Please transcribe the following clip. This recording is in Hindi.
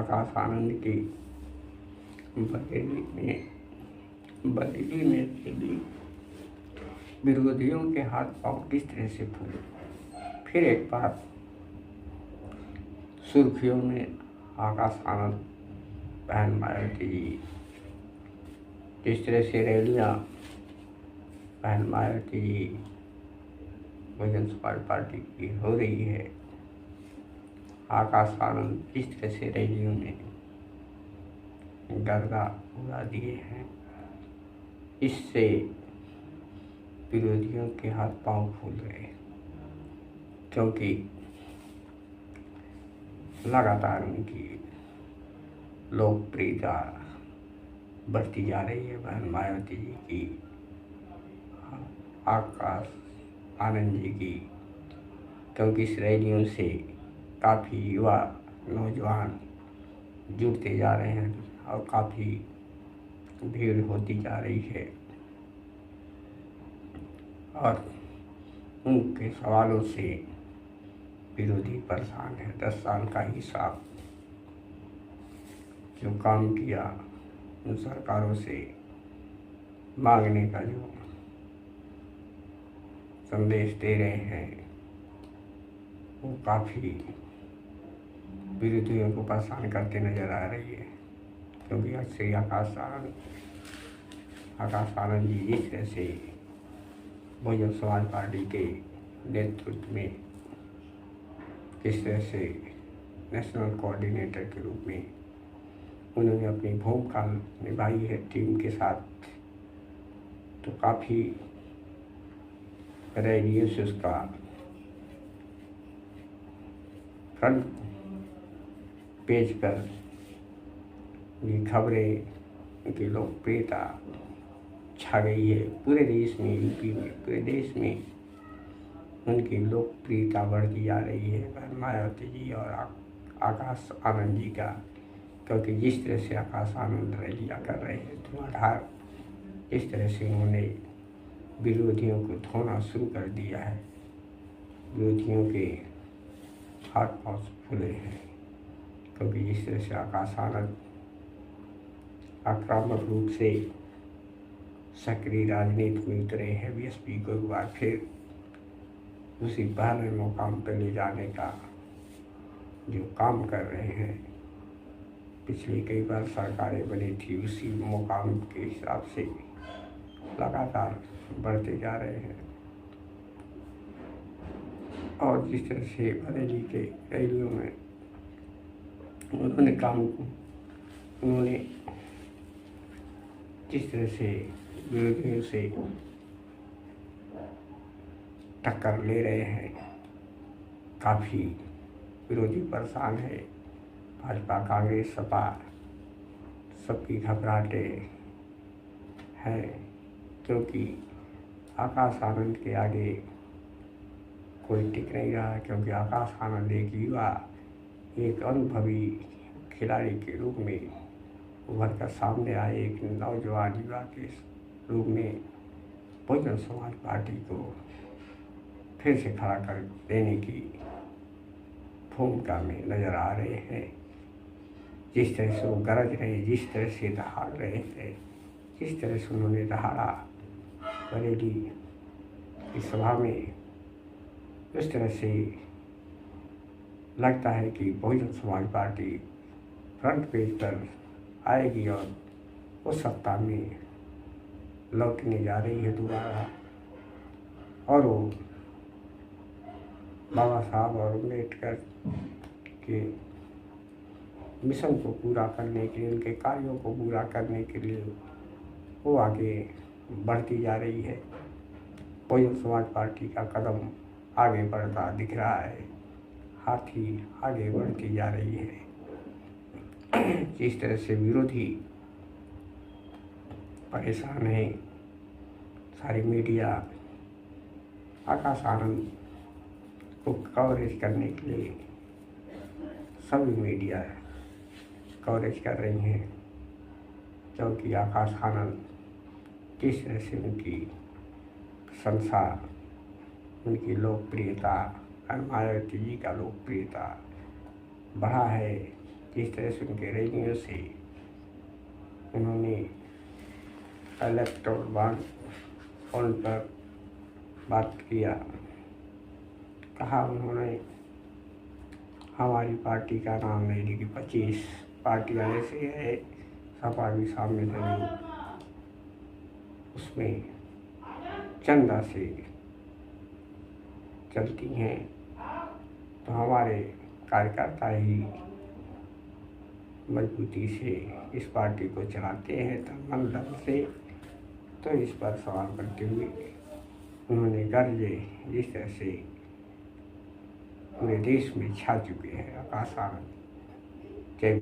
आकाश आनंद की बरेली में चली विरोधियों के हाथ पांव किस तरह से फूले। फिर एक बार सुर्खियों में आकाश आनंद, बहन मायावती जी, जिस तरह से रैलियां बहन मायावती जी बहुजन समाज पार्टी की हो रही है, आकाश आनंद जिस तरह से रैलियों में गर्दा उड़ा दिए हैं, इससे विरोधियों के हाथ पांव फूल रहे हैं, क्योंकि लगातार उनकी लोकप्रियता बढ़ती जा रही है। बहन मायावती जी की, आकाश आनंद जी की, क्योंकि इस रैलियों से काफ़ी युवा नौजवान जुड़ते जा रहे हैं और काफ़ी भीड़ होती जा रही है और उनके सवालों से विरोधी परेशान है। 10 साल का हिसाब जो काम किया, उन सरकारों से मांगने का जो संदेश दे रहे हैं, वो काफ़ी विरोधियों को परेशान करते नजर आ रही है। क्योंकि आज श्री आकाश आनंद जी जिस तरह से बहुजन समाज पार्टी के नेतृत्व में किस तरह से नेशनल कोऑर्डिनेटर के रूप में उन्होंने अपनी भूमिका निभाई है टीम के साथ, तो काफ़ी रैलियों से उसका फ्रंट पेज पर ये खबरें, उनकी लोकप्रियता छा गई है पूरे देश में, यूपी में, पूरे देश में उनकी लोकप्रियता बढ़ती जा रही है मायावती जी और आकाश आनंद जी का। क्योंकि जिस तरह से आकाश आनंद रैलियां कर रहे हैं धुआंधार, इस तरह से उन्होंने विरोधियों को धोना शुरू कर दिया है, विरोधियों के हाथ पांव फूले हैं। क्योंकि जिस तरह से आकाश आनंद आक्रामक रूप से सक्रिय राजनीति में उतरे हैं, बीएसपी को एक बार फिर उसी पहले मुकाम पर ले जाने का जो काम कर रहे हैं, पिछली कई बार सरकारें बनी थी उसी मुकाम के हिसाब से लगातार बढ़ते जा रहे हैं। और जिस तरह से बरेली के रैलियों में उन्होंने जिस तरह से विरोधियों से टक्कर ले रहे हैं, काफ़ी विरोधी परेशान है। भाजपा, कांग्रेस, सपा सबकी घबराहटें हैं, क्योंकि आकाश आनंद के आगे कोई टिक नहीं रहा है। क्योंकि आकाश आनंद एक युवा, एक अनुभवी खिलाड़ी के रूप में उभर कर सामने आए, एक नौजवान युवा के रूप में बहुजन समाज पार्टी को फिर से खड़ा कर देने की भूमिका में नजर आ रहे हैं। जिस तरह से वो गरज रहे, जिस तरह से दहाड़ रहे थे, जिस तरह से उन्होंने दहाड़ा बरेली की सभा में, उस तरह से लगता है कि Bahujan Samaj party front page पर आएगी और उस सत्ता में लौटने जा रही है दोबारा। और वो बाबा साहब और अम्बेडकर के मिशन को पूरा करने के लिए, उनके कार्यों को पूरा करने के लिए वो आगे बढ़ती जा रही है। बहुजन समाज पार्टी का कदम आगे बढ़ता दिख रहा है, हाथी आगे बढ़ती जा रही है। जिस तरह से विरोधी परेशान है, सारी मीडिया आकाश आनंद को कवरेज करने के लिए सभी मीडिया कवरेज कर रही हैं, क्योंकि आकाश आनंद किस तरह से उनकी प्रशंसा, उनकी लोकप्रियता, मायावती जी का लोकप्रियता बढ़ा है, जिस तरह से उनके रैलियों से उन्होंने इलेक्टोरल बॉन्ड फोन पर बात किया, कहा उन्होंने हमारी पार्टी का नाम नहीं लेकिन 25 पार्टियाँ ऐसी है, सपा भी शामिल है, उसमें चंदा से चलती हैं, तो हमारे कार्यकर्ता ही मजबूती से इस पार्टी को चलाते हैं तन मन धन से। तो इस पर सवाल करते हुए उन्होंने गर्जे जिस तरह से पूरे देश में छा चुके हैं आकाश आनंद।